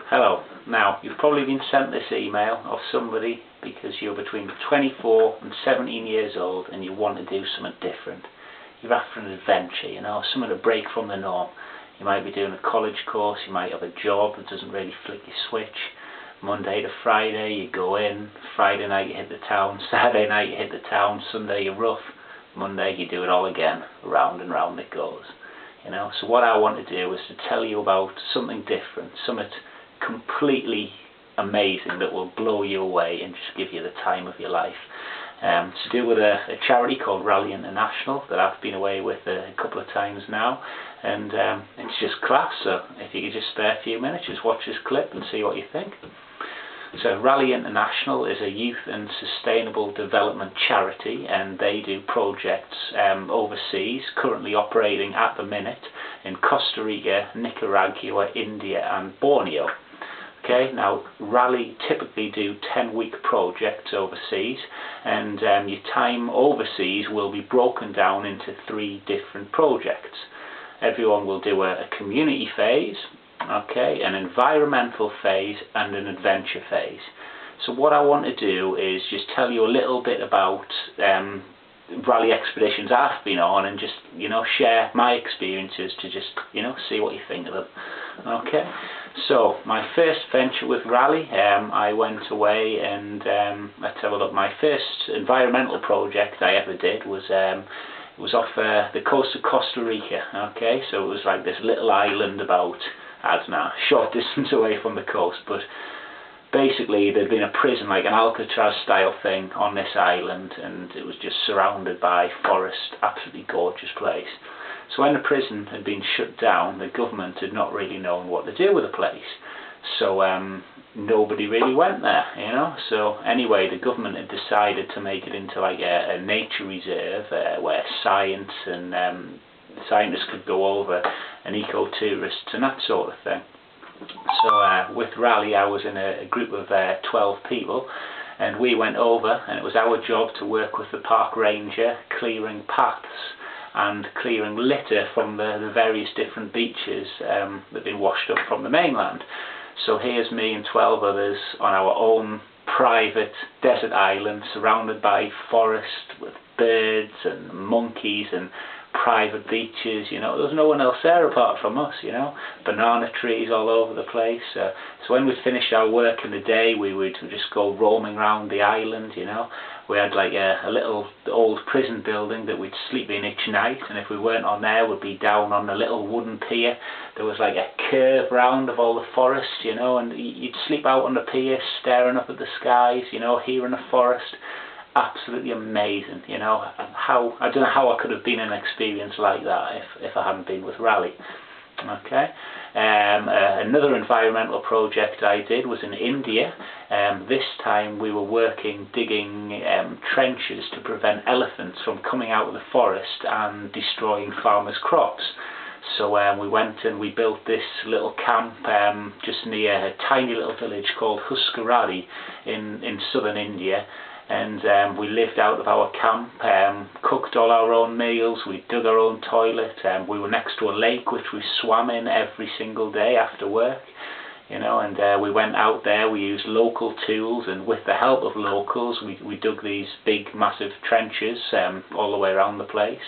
Hello. Now, you've probably been sent this email of somebody because you're between 24 and 17 years old and you want to do something different. You're after an adventure, something to break from the norm. You might be doing a college course, you might have a job that doesn't really flick your switch. Monday to Friday you go in, Friday night you hit the town, Saturday night you hit the town, Sunday you're rough, Monday you do it all again, round and round it goes. So what I want to do is to tell you about something different, something completely amazing that will blow you away and just give you the time of your life. It's to do with a charity called Raleigh International that I've been away with a couple of times now, and it's just class. So if you could just spare a few minutes, just watch this clip and see what you think. So Raleigh International is a youth and sustainable development charity, and they do projects overseas, currently operating at the minute in Costa Rica, Nicaragua, India and Borneo. Okay, now Raleigh typically do 10-week projects overseas, and your time overseas will be broken down into 3 different projects. Everyone will do a community phase, okay, an environmental phase and an adventure phase. So what I want to do is just tell you a little bit about Raleigh expeditions I've been on, and just share my experiences to just see what you think of them. Okay, so my first venture with Raleigh, I went away and let's have a look. My first environmental project I ever did was off the coast of Costa Rica. Okay, so it was like this little island about, I don't know, a short distance away from the coast, but basically there'd been a prison, like an Alcatraz style thing on this island, and it was just surrounded by forest, absolutely gorgeous place. So when the prison had been shut down, the government had not really known what to do with the place, so nobody really went there, So anyway, the government had decided to make it into like a nature reserve where science and scientists could go over, and eco-tourists and that sort of thing. So with Raleigh, I was in a group of 12 people, and we went over, and it was our job to work with the park ranger, clearing paths and clearing litter from the various different beaches that had been washed up from the mainland. So here's me and 12 others on our own private desert island, surrounded by forest with birds and monkeys and private beaches. There was no one else there apart from us, banana trees all over the place. So when we finished our work in the day, we would just go roaming around the island. We had like a little old prison building that we'd sleep in each night, and if we weren't on there, we'd be down on the little wooden pier. There was like a curve round of all the forest, and you'd sleep out on the pier staring up at the skies, hearing the forest. Absolutely amazing, I don't know how I could have been an experience like that if I hadn't been with Raleigh. Okay, another environmental project I did was in India. This time we were digging trenches to prevent elephants from coming out of the forest and destroying farmers' crops. So we went and we built this little camp just near a tiny little village called Raleigh in southern India. And we lived out of our camp, cooked all our own meals, we dug our own toilet, we were next to a lake which we swam in every single day after work, and we went out there, we used local tools, and with the help of locals we dug these big massive trenches all the way around the place.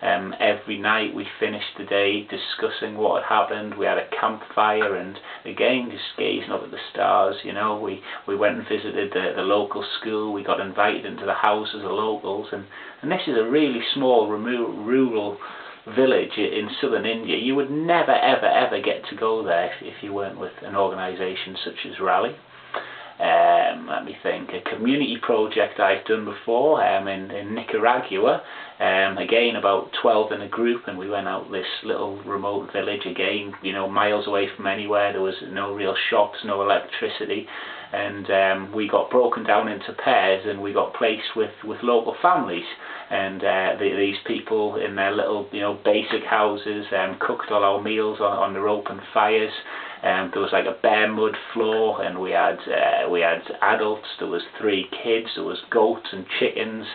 Every night we finished the day discussing what had happened. We had a campfire, and again just gazing up at the stars. We went and visited the local school. We got invited into the houses of locals, and this is a really small rural village in southern India. You would never ever get to go there if you weren't with an organisation such as Raleigh. Let me think. A community project I've done before in Nicaragua. Again, about 12 in a group, and we went out this little remote village, again, miles away from anywhere. There was no real shops, no electricity, and we got broken down into pairs, and we got placed with local families. And these people in their little basic houses cooked all our meals on their open fires. There was like a bare mud floor, and we had adults. There was 3 kids. There was goats and chickens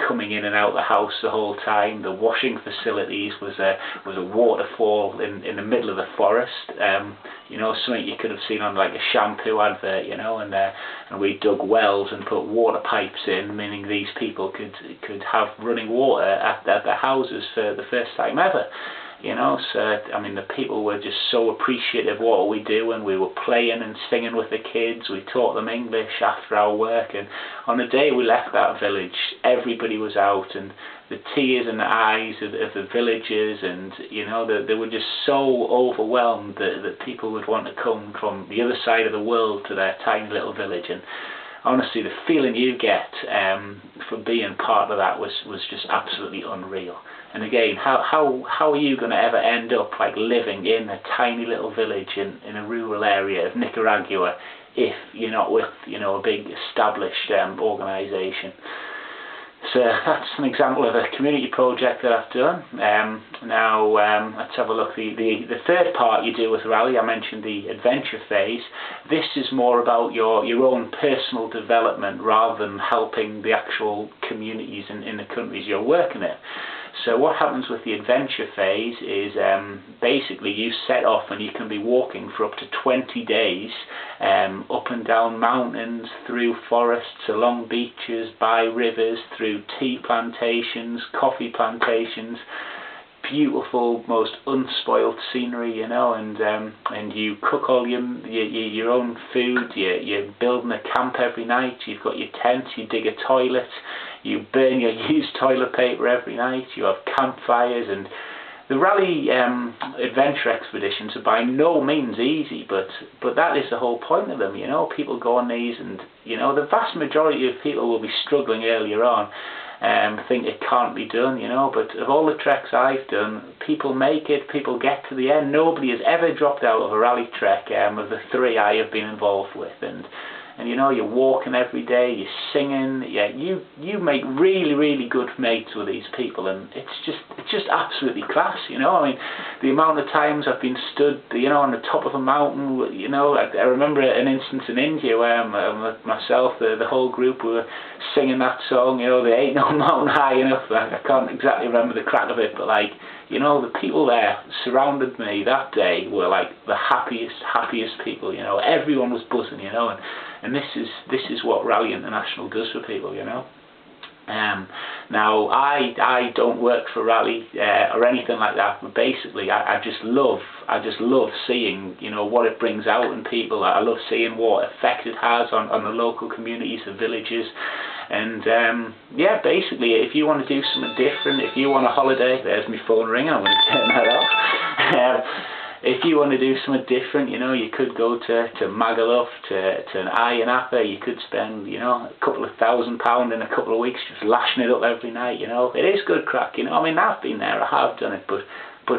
coming in and out of the house the whole time. The washing facilities was a waterfall in the middle of the forest. Something you could have seen on like a shampoo advert, and we dug wells and put water pipes in, meaning these people could have running water at their houses for the first time ever. So I mean, the people were just so appreciative of what we do, and we were playing and singing with the kids. We taught them English after our work, and on the day we left that village, everybody was out, and the tears in the eyes of the villagers, and they were just so overwhelmed that people would want to come from the other side of the world to their tiny little village. And honestly, the feeling you get from being part of that was just absolutely unreal. And again, how are you going to ever end up like living in a tiny little village in a rural area of Nicaragua if you're not with a big established organisation? So that's an example of a community project that I've done. Now let's have a look. The third part you do with Raleigh, I mentioned the adventure phase. This is more about your own personal development rather than helping the actual communities in the countries you're working in. So what happens with the adventure phase is basically you set off and you can be walking for up to 20 days up and down mountains, through forests, along beaches, by rivers, through tea plantations, coffee plantations, beautiful, most unspoiled scenery, and you cook all your own food. You're building a camp every night. You've got your tent. You dig a toilet. You burn your used toilet paper every night. You have campfires. And the Raleigh adventure expeditions are by no means easy, but that is the whole point of them. People go on these, and the vast majority of people will be struggling earlier on. Think it can't be done, but of all the treks I've done, people make it, people get to the end. Nobody has ever dropped out of a Raleigh trek of the 3 I have been involved with, and you're walking every day, you're singing, you make really, really good mates with these people, and it's just absolutely class, I mean, the amount of times I've been stood, on the top of a mountain, I remember an instance in India where myself, the whole group were singing that song, there ain't no mountain high enough. I can't exactly remember the crack of it, but the people there surrounded me that day were like the happiest people, everyone was buzzing, and this is what Raleigh International does for people, Now I don't work for Raleigh or anything like that, but basically I just love seeing what it brings out in people. I love seeing what effect it has on the local communities, the villages, and basically if you want to do something different, if you want a holiday, there's my phone ringing, I'm going to turn that off. If you want to do something different, you could go to Magaluf, to an Ayia, you could spend, a couple of £1,000 in a couple of weeks just lashing it up every night, It is good crack, I mean, I've been there, I have done it, but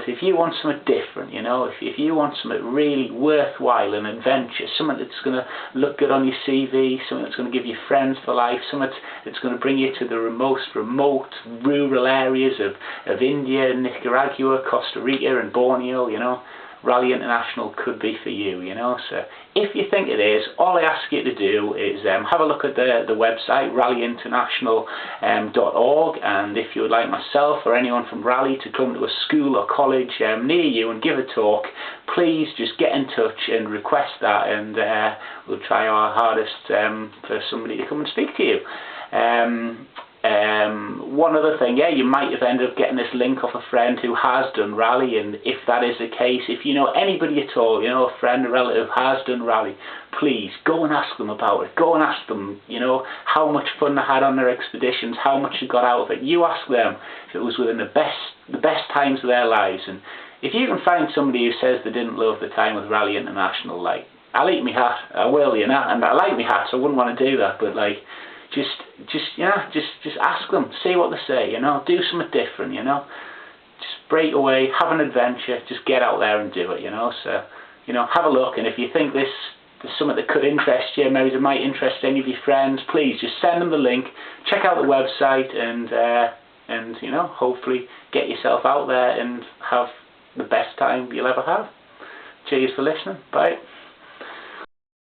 if you want something different, if you want something really worthwhile, an adventure, something that's going to look good on your CV, something that's going to give you friends for life, something that's going to bring you to the most remote rural areas of India, Nicaragua, Costa Rica and Borneo, Raleigh International could be for you, So if you think it is, all I ask you to do is have a look at the website, RaleigHinternational.org, and if you would like myself or anyone from Raleigh to come to a school or college near you and give a talk, please just get in touch and request that, and we'll try our hardest for somebody to come and speak to you. One other thing, you might have ended up getting this link off a friend who has done Raleigh, and if that is the case, if you know anybody at all, a friend, a relative has done Raleigh, please go and ask them about it. Go and ask them, how much fun they had on their expeditions, how much they got out of it. You ask them if it was within the best times of their lives, and if you can find somebody who says they didn't love the time with Raleigh International, I'll eat me hat, I will, and I like me hat, so I wouldn't want to do that, but just ask them, see what they say, do something different, just break away, have an adventure, just get out there and do it, so, have a look, and if you think there's something that could interest you, maybe it might interest any of your friends, please just send them the link, check out the website, and hopefully get yourself out there and have the best time you'll ever have. Cheers for listening. Bye.